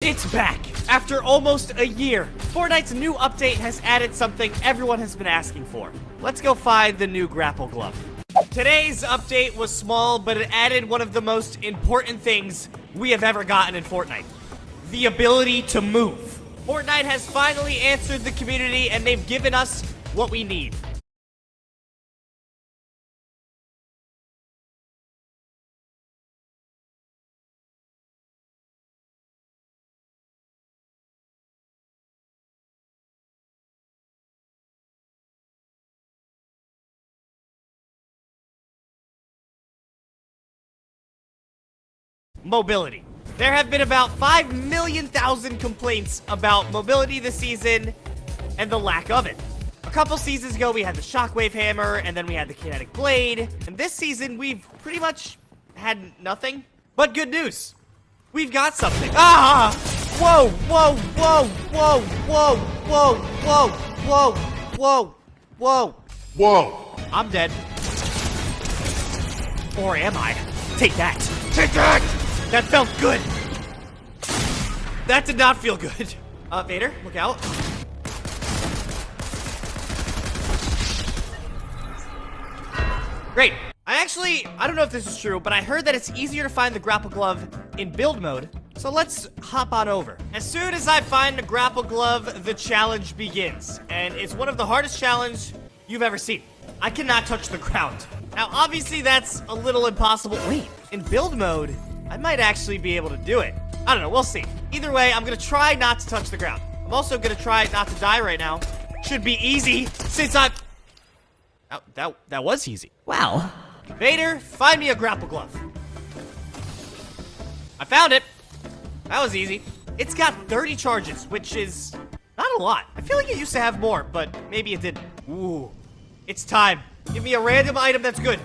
It's back! After almost a year, Fortnite's new update has added something everyone has been asking for. Let's go find the new grapple glove. Today's update was small, but it added one of the most important things we have ever gotten in Fortnite. The ability to move. Fortnite has finally answered the community, and they've given us what we need. Mobility. There have been about 5,000,000 complaints about mobility this season and the lack of it. A couple seasons ago, we had the Shockwave Hammer, and then we had the Kinetic Blade. And this season, we've pretty much had nothing. But good news. We've got something. Ah! Whoa, whoa, whoa, whoa, whoa, whoa, whoa, whoa, whoa, whoa. Whoa! I'm dead. Or am I? Take that. Take that! That felt good. That did not feel good. Vader, look out. Great. I don't know if this is true, but I heard that it's easier to find the grapple glove in build mode. So let's hop on over. As soon as I find the grapple glove, the challenge begins. And it's one of the hardest challenges you've ever seen. I cannot touch the ground. Now, obviously, that's a little impossible. Wait, in build mode, I might actually be able to do it. I don't know, we'll see. Either way, I'm gonna try not to touch the ground. I'm also gonna try not to die right now. Should be easy, since I'm... That was easy. Wow. Vader, find me a grapple glove. I found it. That was easy. It's got 30 charges, which is not a lot. I feel like it used to have more, but maybe it didn't. Ooh, it's time. Give me a random item that's good.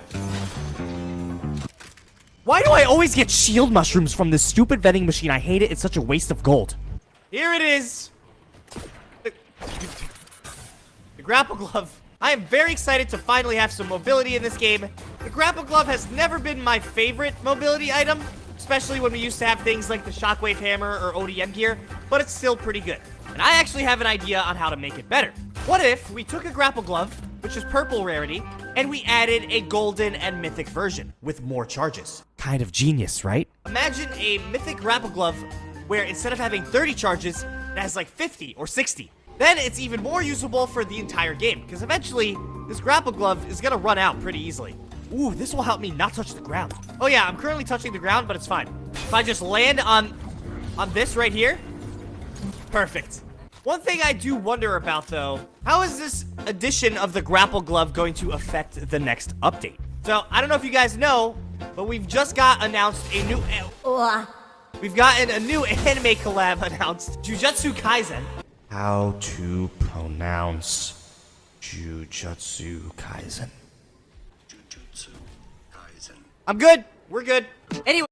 Why do I always get shield mushrooms from this stupid vending machine? I hate it. It's such a waste of gold. Here it is. The grapple glove. I am very excited to finally have some mobility in this game. The grapple glove has never been my favorite mobility item, especially when we used to have things like the Shockwave Hammer or ODM gear, but it's still pretty good. And I actually have an idea on how to make it better. What if we took a grapple glove, which is purple rarity, and we added a golden and mythic version with more charges? Kind of genius, right? Imagine a mythic grapple glove where instead of having 30 charges, it has like 50 or 60. Then it's even more usable for the entire game, because eventually, this grapple glove is gonna run out pretty easily. Ooh, this will help me not touch the ground. Oh yeah, I'm currently touching the ground, but it's fine. If I just land on this right here, perfect. One thing I do wonder about, though, how is this addition of the grapple glove going to affect the next update? So, I don't know if you guys know, but we've just got announced a new... We've gotten a new anime collab announced, Jujutsu Kaisen. How to pronounce Jujutsu Kaisen? I'm good. We're good. Anyway.